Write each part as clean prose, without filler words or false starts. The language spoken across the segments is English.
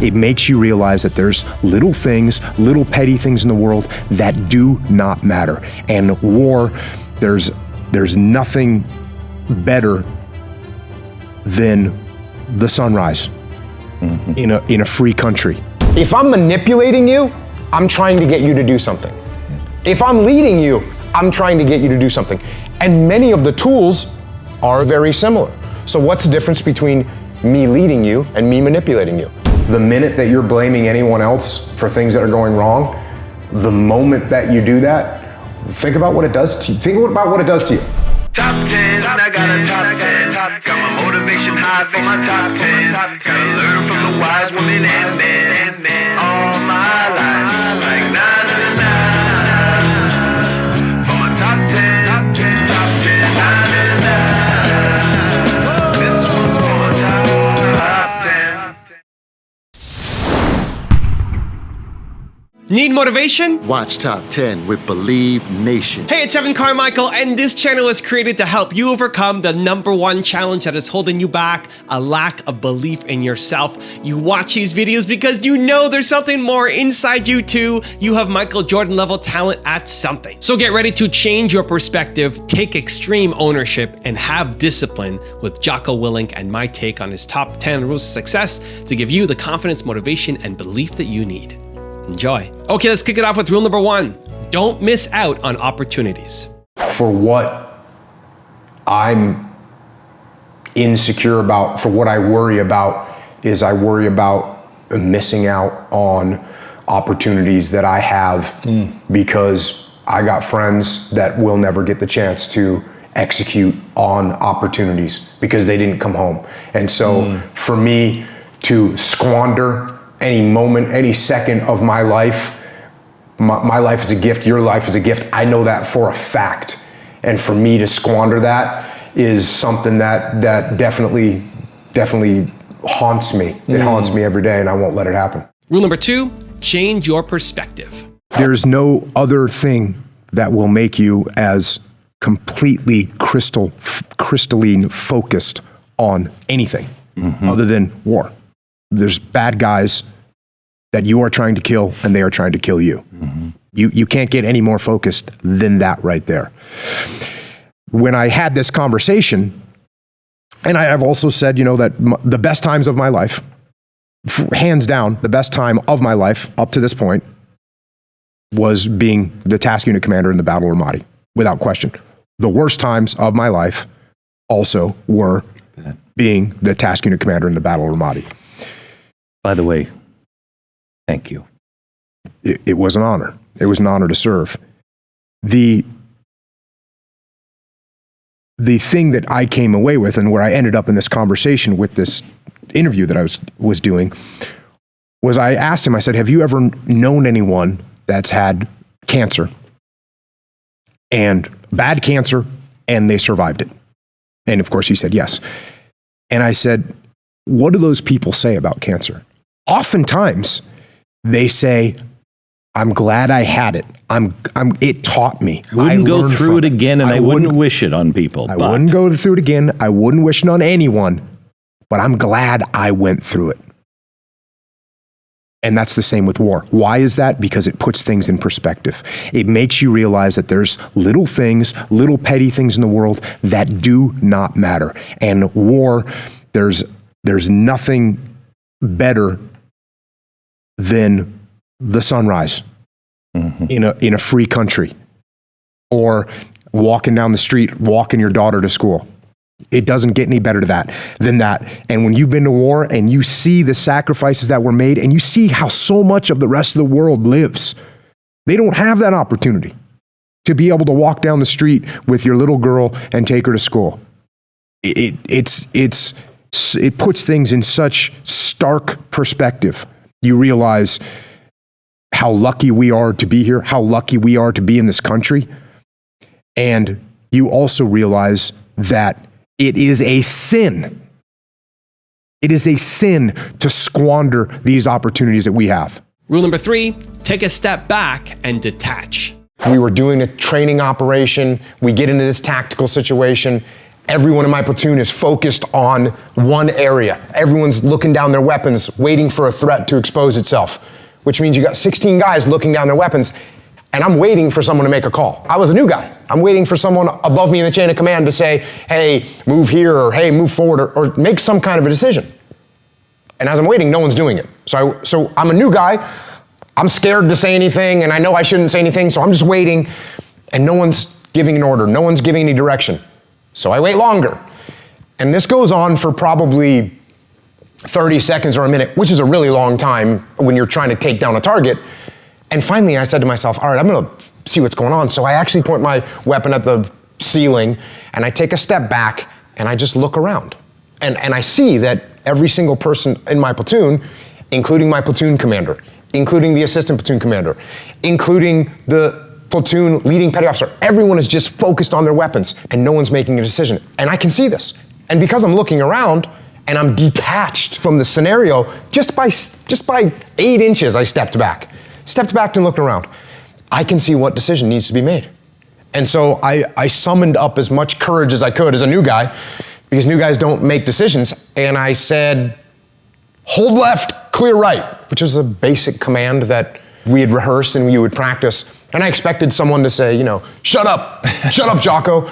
It makes you realize that there's little things, little petty things in the world that do not matter. And war, there's nothing better than the sunrise in a free country. If I'm manipulating you, I'm trying to get you to do something. If I'm leading you, I'm trying to get you to do something. And many of the tools are very similar. So what's the difference between me leading you and me manipulating you? The minute that you're blaming anyone else for things that are going wrong, the moment that you do that, think about what it does to you. Think about what it does to you. Top 10, I got a top 10. Got my motivation high for my top 10. Gotta learn from the wise women and men. All my life, like na na na na. For my top 10, top 10, na na na na. This one's for my top 10. Need motivation? Watch Top 10 with Believe Nation. Hey, it's Carmichael, and this channel was created to help you overcome the #1 challenge that is holding you back, a lack of belief in yourself. You watch these videos because you know there's something more inside you too. You have Michael Jordan level talent at something. So get ready to change your perspective, take extreme ownership, and have discipline with Jocko Willink and my take on his top 10 rules of success to give you the confidence, motivation, and belief that you need. Enjoy. Okay, let's kick it off with rule number 1. Don't miss out on opportunities. For what I'm insecure about, for what I worry about, is I worry about missing out on opportunities that I have because I got friends that will never get the chance to execute on opportunities because they didn't come home. And so for me to squander any moment, any second of my life, my life is a gift, your life is a gift. I know that for a fact. And for me to squander that is something that definitely haunts me. It haunts me every day, and I won't let it happen. Rule number 2, change your perspective. There's no other thing that will make you as completely crystalline focused on anything other than war. There's bad guys that you are trying to kill and they are trying to kill you. You can't get any more focused than that right there. When I had this conversation, and I have also said, that the best times of my life, hands down, the best time of my life up to this point was being the Task Unit Commander in the Battle of Ramadi, without question. The worst times of my life also were being the Task Unit Commander in the Battle of Ramadi. By the way, thank you. It was an honor. It was an honor to serve. The thing that I came away with, and where I ended up in this conversation with this interview that I was doing, was I asked him, I said, have you ever known anyone that's had cancer, and bad cancer, and they survived it? And of course he said yes. And I said, what do those people say about cancer? Oftentimes, they say, I'm glad I had it. It taught me. I wouldn't go through it again, and I wouldn't wish it on people. I wouldn't go through it again. I wouldn't wish it on anyone, but I'm glad I went through it. And that's the same with war. Why is that? Because it puts things in perspective. It makes you realize that there's little things, little petty things in the world that do not matter. And war, there's nothing better than the sunrise in a free country, or walking down the street, walking your daughter to school. It doesn't get any better than that. And when you've been to war and you see the sacrifices that were made, and you see how so much of the rest of the world lives, they don't have that opportunity to be able to walk down the street with your little girl and take her to school. It puts things in such stark perspective. You realize how lucky we are to be here, how lucky we are to be in this country. And you also realize that it is a sin. It is a sin to squander these opportunities that we have. Rule number 3, take a step back and detach. We were doing a training operation. We get into this tactical situation, Everyone in my platoon is focused on one area. Everyone's looking down their weapons, waiting for a threat to expose itself, which means you got 16 guys looking down their weapons, and I'm waiting for someone to make a call. I was a new guy. I'm waiting for someone above me in the chain of command to say, hey, move here, or hey, move forward, or make some kind of a decision. And as I'm waiting, no one's doing it. So I'm a new guy. I'm scared to say anything, and I know I shouldn't say anything, so I'm just waiting, and no one's giving an order. No one's giving any direction. So I wait longer. And this goes on for probably 30 seconds or a minute, which is a really long time when you're trying to take down a target. And finally I said to myself, all right, I'm gonna see what's going on. So I actually point my weapon at the ceiling and I take a step back and I just look around. And I see that every single person in my platoon, including my platoon commander, including the assistant platoon commander, including the platoon leading petty officer, everyone is just focused on their weapons and no one's making a decision. And I can see this. And because I'm looking around and I'm detached from the scenario, just by 8 inches, I stepped back and looked around. I can see what decision needs to be made. And so I summoned up as much courage as I could as a new guy, because new guys don't make decisions. And I said, hold left, clear right, which was a basic command that we had rehearsed and we would practice. And I expected someone to say, shut up, Jocko.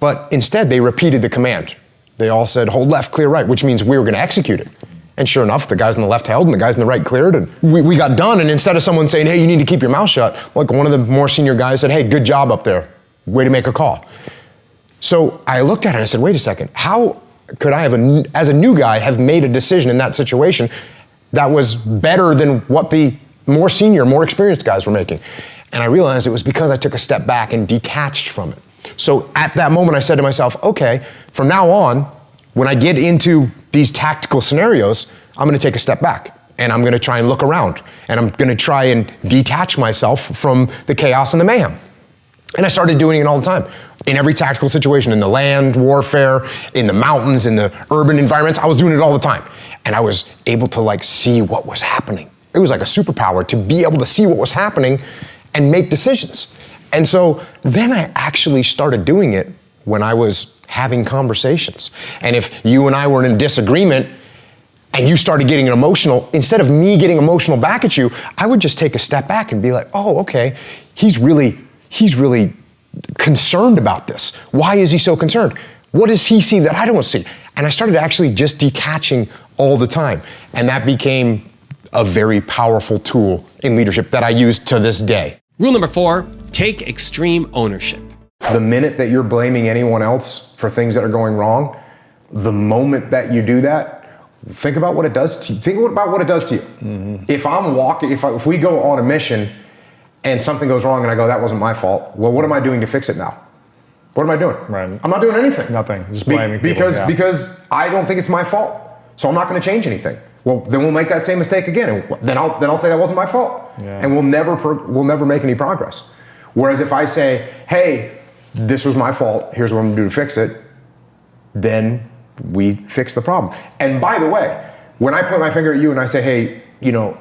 But instead, they repeated the command. They all said, hold left, clear right, which means we were gonna execute it. And sure enough, the guys on the left held and the guys on the right cleared, and we got done. And instead of someone saying, hey, you need to keep your mouth shut, like one of the more senior guys said, hey, good job up there, way to make a call. So I looked at it and I said, wait a second, how could I have, as a new guy, have made a decision in that situation that was better than what the more senior, more experienced guys were making? And I realized it was because I took a step back and detached from it. So at that moment, I said to myself, okay, from now on, when I get into these tactical scenarios, I'm gonna take a step back and I'm gonna try and look around and I'm gonna try and detach myself from the chaos and the mayhem. And I started doing it all the time. In every tactical situation, in the land warfare, in the mountains, in the urban environments, I was doing it all the time. And I was able to see what was happening. It was like a superpower to be able to see what was happening and make decisions. And so then I actually started doing it when I was having conversations. And if you and I were in a disagreement and you started getting emotional, instead of me getting emotional back at you, I would just take a step back and be like, oh, okay, he's really concerned about this. Why is he so concerned? What does he see that I don't see? And I started actually just detaching all the time. And that became a very powerful tool in leadership that I use to this day. Rule number 4, take extreme ownership. The minute that you're blaming anyone else for things that are going wrong, the moment that you do that, think about what it does to you. Think about what it does to you. Mm-hmm. If I'm walking, if we go on a mission and something goes wrong and I go, that wasn't my fault. Well, what am I doing to fix it now? What am I doing? Right. I'm not doing anything. Nothing. Just blaming people. Because I don't think it's my fault. So I'm not going to change anything. Well, then we'll make that same mistake again, and then I'll say that wasn't my fault, and we'll never make any progress. Whereas if I say, hey, this was my fault, here's what I'm going to do to fix it, then we fix the problem. And by the way, when I point my finger at you and I say, hey,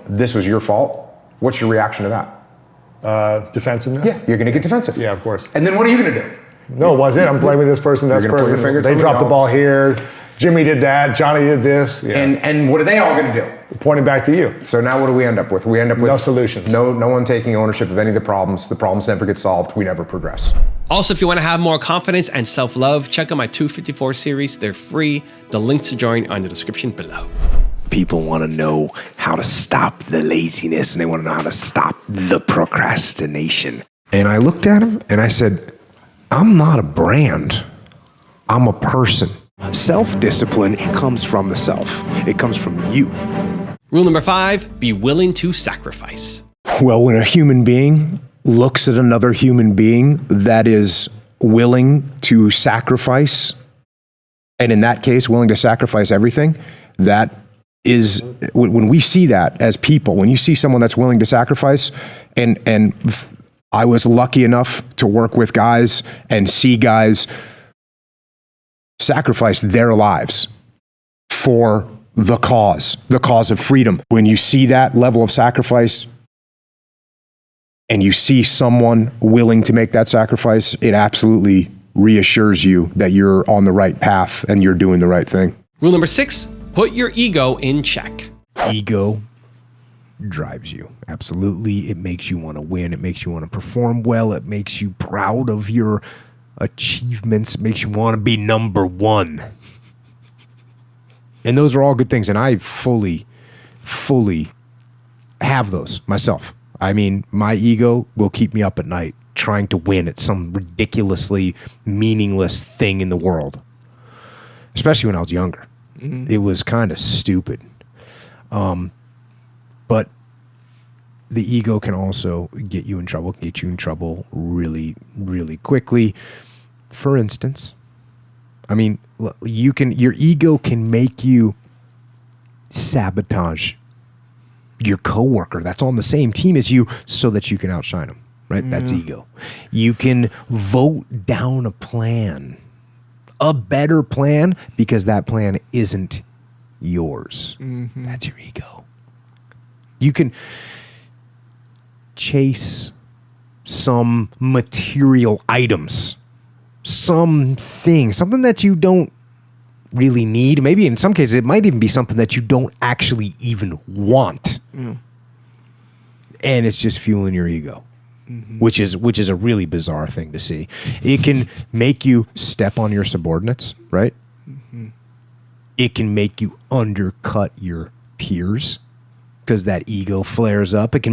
this was your fault, what's your reaction to that? Defensiveness. Yeah, you're going to get defensive. Yeah, of course. And then what are you going to do? No, it wasn't. I'm blaming this person, that person. They dropped the ball here. Jimmy did that, Johnny did this. Yeah. And what are they all going to do? Pointing back to you. So now what do we end up with? We end up with no solutions. No one taking ownership of any of the problems. The problems never get solved. We never progress. Also, if you want to have more confidence and self-love, check out my 254 series. They're free. The links to join are in the description below. People want to know how to stop the laziness and they want to know how to stop the procrastination. And I looked at him and I said, I'm not a brand. I'm a person. Self-discipline comes from the self. It comes from you. Rule number 5, be willing to sacrifice. Well, when a human being looks at another human being that is willing to sacrifice, and in that case, willing to sacrifice everything, that is, when we see that as people, when you see someone that's willing to sacrifice, and I was lucky enough to work with guys and see guys sacrifice their lives for the cause of freedom. When you see that level of sacrifice and you see someone willing to make that sacrifice, it absolutely reassures you that you're on the right path and you're doing the right thing. Rule number 6, put your ego in check. Ego drives you. Absolutely. It makes you want to win. It makes you want to perform well. It makes you proud of your achievements. It makes you want to be number one. And those are all good things. And I fully have those myself. I mean, my ego will keep me up at night trying to win at some ridiculously meaningless thing in the world. Especially when I was younger. It was kind of stupid. But the ego can also get you in trouble really, really quickly. For instance, I mean, your ego can make you sabotage your coworker that's on the same team as you so that you can outshine them, right? That's ego. You can vote down a plan, a better plan, because that plan isn't yours. That's your ego. You can chase some material items, something that you don't really need. Maybe in some cases it might even be something that you don't actually even want. And it's just fueling your ego, which is a really bizarre thing to see. It can make you step on your subordinates, right? It can make you undercut your peers because that ego flares up. Your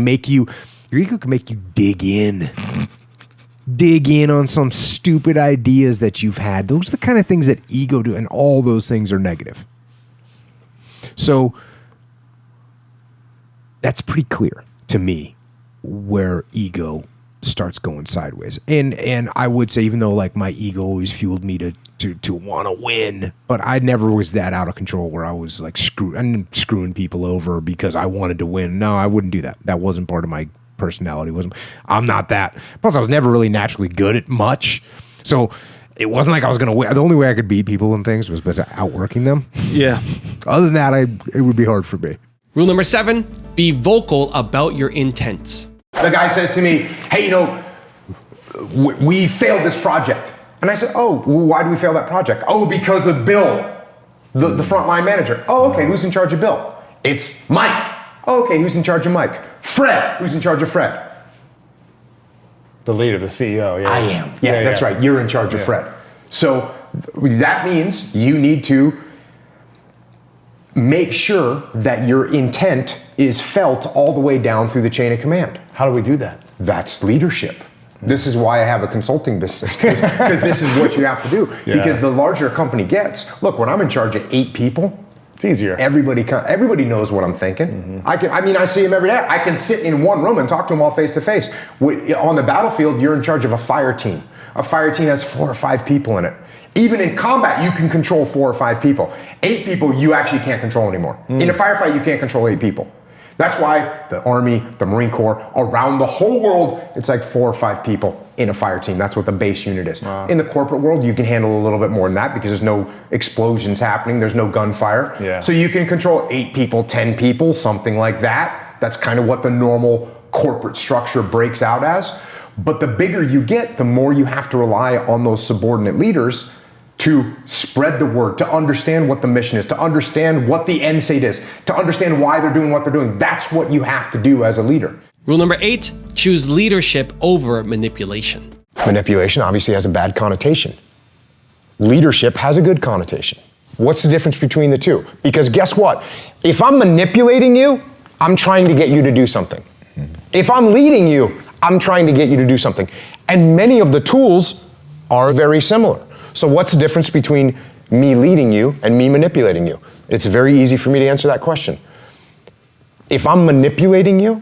ego can make you dig in on some stupid ideas that you've had. Those are the kind of things that ego do, and all those things are negative. So that's pretty clear to me where ego starts going sideways. And I would say, even though like my ego always fueled me to want to win, but I never was that out of control where I was like screwing people over because I wanted to win. No, I wouldn't do that. That wasn't part of my personality. I'm not that. Plus, I was never really naturally good at much. So it wasn't like I was going to win. The only way I could beat people and things was by outworking them. Yeah. Other than that, it would be hard for me. Rule number 7, be vocal about your intents. The guy says to me, hey, we failed this project. And I said, oh, well, why did we fail that project? Oh, because of Bill, the frontline manager. Oh, okay, who's in charge of Bill? It's Mike. Oh, okay, who's in charge of Mike? Fred. Who's in charge of Fred? The leader, the CEO. Yeah. I am. Yeah, that's right. You're in charge of Fred. So that means you need to make sure that your intent is felt all the way down through the chain of command. How do we do that? That's leadership. This is why I have a consulting business, because this is what you have to do. Yeah. Because the larger a company gets, look, when I'm in charge of 8 people, it's easier. Everybody knows what I'm thinking. I see them every day. I can sit in one room and talk to them all face to face. On the battlefield, you're in charge of a fire team. A fire team has 4 or 5 people in it. Even in combat, you can control 4 or 5 people. 8 people, you actually can't control anymore. In a firefight, you can't control 8 people. That's why the Army, the Marine Corps, around the whole world, it's like 4 or 5 people in a fire team. That's what the base unit is. Wow. In the corporate world, you can handle a little bit more than that because there's no explosions happening, there's no gunfire. Yeah. So you can control 8 people, 10 people, something like that. That's kind of what the normal corporate structure breaks out as. But the bigger you get, the more you have to rely on those subordinate leaders to spread the word, to understand what the mission is, to understand what the end state is, to understand why they're doing what they're doing. That's what you have to do as a leader. Rule number 8, choose leadership over manipulation. Manipulation obviously has a bad connotation. Leadership has a good connotation. What's the difference between the two? Because guess what? If I'm manipulating you, I'm trying to get you to do something. If I'm leading you, I'm trying to get you to do something. And many of the tools are very similar. So what's the difference between me leading you and me manipulating you? It's very easy for me to answer that question. If I'm manipulating you,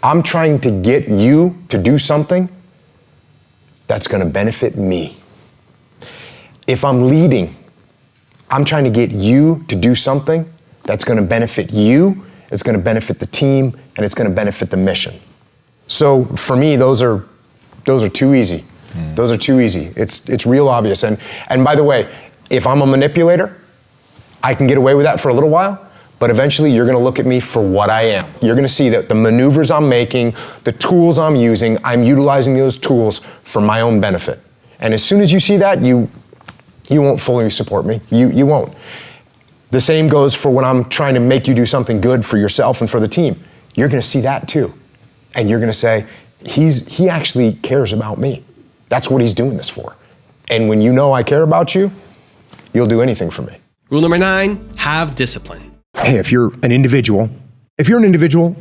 I'm trying to get you to do something that's going to benefit me. If I'm leading, I'm trying to get you to do something that's going to benefit you, it's going to benefit the team, and it's going to benefit the mission. So for me, those are too easy. Those are too easy. It's real obvious. And by the way, if I'm a manipulator, I can get away with that for a little while, but eventually you're gonna look at me for what I am. You're gonna see that the maneuvers I'm making, the tools I'm using, I'm utilizing those tools for my own benefit. And as soon as you see that, you won't fully support me. You won't. The same goes for when I'm trying to make you do something good for yourself and for the team. You're gonna see that too. And you're gonna say, he actually cares about me. That's what he's doing this for. And when you know I care about you, you'll do anything for me. Rule number 9, have discipline. Hey, if you're an individual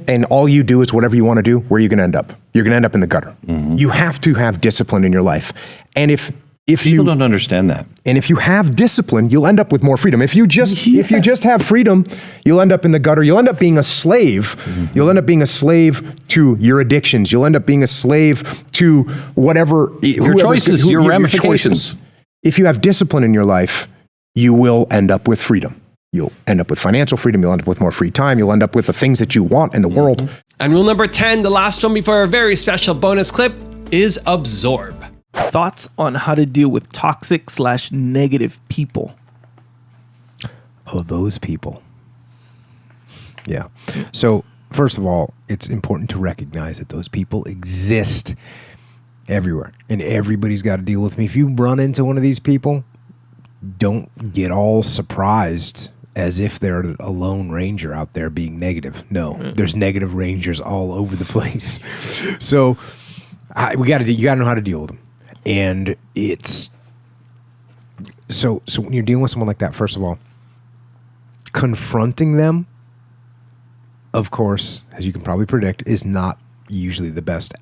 and all you do is whatever you want to do, where are you going to end up? You're going to end up in the gutter. Mm-hmm. You have to have discipline in your life. And if People you don't understand that. And if you have discipline, you'll end up with more freedom. If you just have freedom, you'll end up in the gutter. You'll end up being a slave. Mm-hmm. You'll end up being a slave to your addictions. You'll end up being a slave to whatever your choices, your ramifications. If you have discipline in your life, you will end up with freedom. You'll end up with financial freedom. You'll end up with more free time. You'll end up with the things that you want in the world. And rule number 10, the last one before a very special bonus clip, is absorb. Thoughts on how to deal with toxic/negative people? Oh, those people. Yeah. So, first of all, it's important to recognize that those people exist everywhere. And everybody's got to deal with me. If you run into one of these people, don't get all surprised as if they're a lone ranger out there being negative. No, there's negative rangers all over the place. So, you got to know how to deal with them. And it's so when you're dealing with someone like that, first of all, confronting them, of course, as you can probably predict, is not usually the best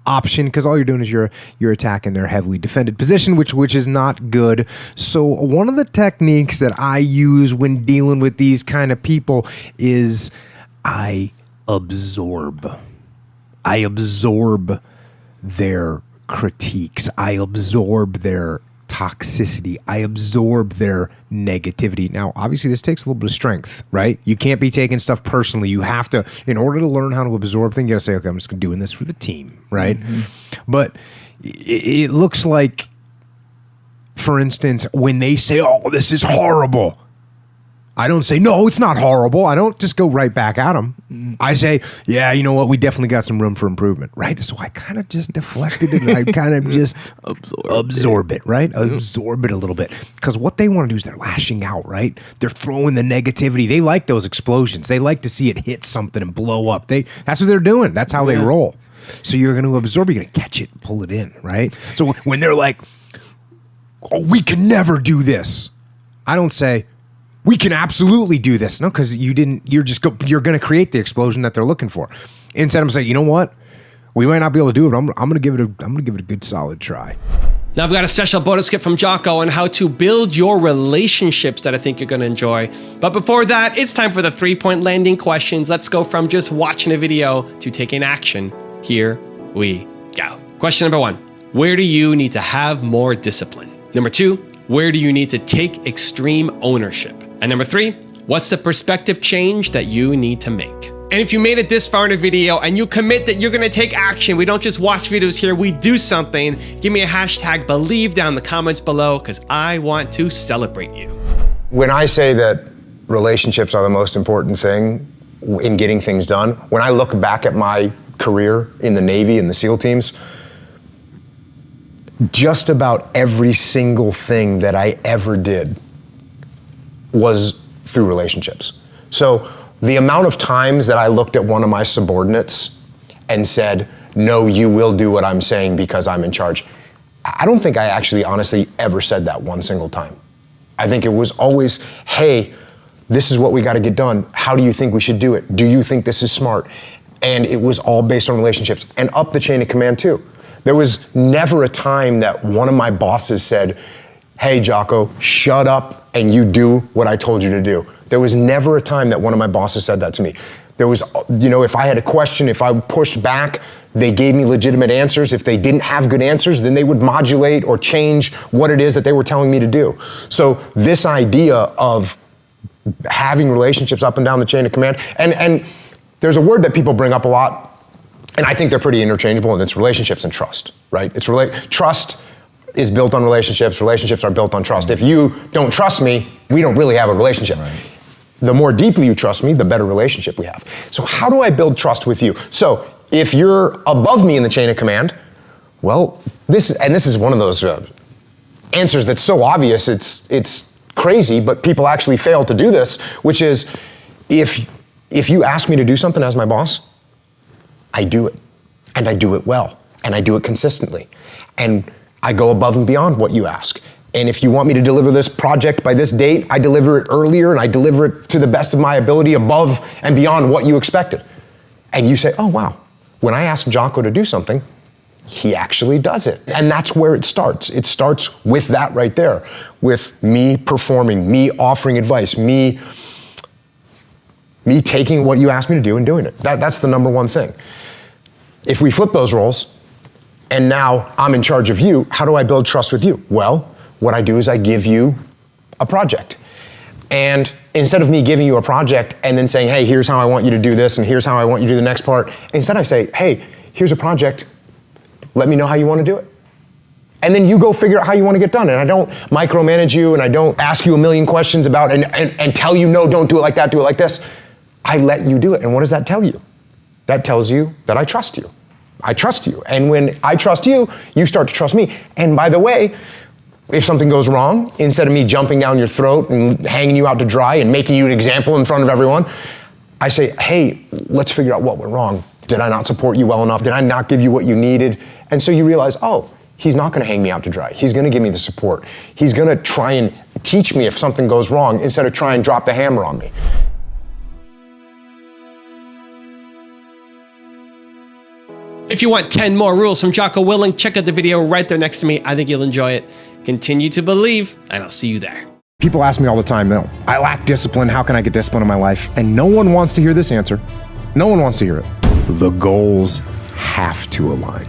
option, because all you're doing is you're attacking their heavily defended position, which is not good. So one of the techniques that I use when dealing with these kind of people is I absorb their critiques. I absorb their toxicity. I absorb their negativity. Now, obviously, this takes a little bit of strength, right? You can't be taking stuff personally. You have to, in order to learn how to absorb things, you got to say, okay, I'm just doing this for the team, right? Mm-hmm. But it looks like, for instance, when they say, oh, this is horrible, I don't say, no, it's not horrible. I don't just go right back at them. I say, yeah, you know what? We definitely got some room for improvement, right? So I kind of just deflected it and I kind of just absorb it, right? Mm-hmm. Absorb it a little bit. Because what they want to do is they're lashing out, right? They're throwing the negativity. They like those explosions. They like to see it hit something and blow up. That's what they're doing. That's how they roll. So you're going to absorb, you're going to catch it, pull it in, right? So when they're like, oh, we can never do this, I don't say, we can absolutely do this. No, because you're going to create the explosion that they're looking for. Instead, I'm saying, you know what? We might not be able to do it, but I'm going to give it a good solid try. Now I've got a special bonus clip from Jocko on how to build your relationships that I think you're going to enjoy. But before that, it's time for the 3-point landing questions. Let's go from just watching a video to taking action. Here we go. Question number 1, where do you need to have more discipline? Number 2, where do you need to take extreme ownership? And number 3, what's the perspective change that you need to make? And if you made it this far in a video and you commit that you're gonna take action, we don't just watch videos here, we do something, give me a hashtag believe down in the comments below, because I want to celebrate you. When I say that relationships are the most important thing in getting things done, when I look back at my career in the Navy and the SEAL teams, just about every single thing that I ever did was through relationships. So the amount of times that I looked at one of my subordinates and said, no, you will do what I'm saying because I'm in charge, I don't think I actually honestly ever said that one single time. I think it was always, hey, this is what we got to get done. How do you think we should do it? Do you think this is smart? And it was all based on relationships and up the chain of command too. There was never a time that one of my bosses said, hey, Jocko, shut up and you do what I told you to do. There was never a time that one of my bosses said that to me. There was, if I had a question, if I pushed back, they gave me legitimate answers. If they didn't have good answers, then they would modulate or change what it is that they were telling me to do. So this idea of having relationships up and down the chain of command, and there's a word that people bring up a lot, and I think they're pretty interchangeable, and it's relationships and trust, right? Trust is built on relationships. Relationships are built on trust. If you don't trust me, we don't really have a relationship. Right. The more deeply you trust me, the better relationship we have. So how do I build trust with you? So if you're above me in the chain of command, Well, this is one of those answers that's so obvious, it's crazy, but people actually fail to do this, which is, if you ask me to do something as my boss, I do it, and I do it well, and I do it consistently, and I go above and beyond what you ask. And if you want me to deliver this project by this date, I deliver it earlier, and I deliver it to the best of my ability, above and beyond what you expected. And you say, oh wow, when I ask Jocko to do something, he actually does it. And that's where it starts. It starts with that right there, with me performing, me offering advice, me taking what you asked me to do and doing it. That's the number one thing. If we flip those roles, and now I'm in charge of you, how do I build trust with you? Well, what I do is I give you a project. And instead of me giving you a project and then saying, hey, here's how I want you to do this, and here's how I want you to do the next part, instead I say, hey, here's a project, let me know how you want to do it. And then you go figure out how you want to get done. And I don't micromanage you, and I don't ask you a million questions about and tell you, no, don't do it like that, do it like this. I let you do it. And what does that tell you? That tells you that I trust you. I trust you. And when I trust you, you start to trust me. And by the way, if something goes wrong, instead of me jumping down your throat and hanging you out to dry and making you an example in front of everyone, I say, hey, let's figure out what went wrong. Did I not support you well enough? Did I not give you what you needed? And so you realize, oh, he's not gonna hang me out to dry. He's gonna give me the support. He's gonna try and teach me if something goes wrong instead of try and drop the hammer on me. If you want 10 more rules from Jocko Willink, check out the video right there next to me. I think you'll enjoy it. Continue to believe, and I'll see you there. People ask me all the time, no, I lack discipline. How can I get discipline in my life? And no one wants to hear this answer. No one wants to hear it. The goals have to align.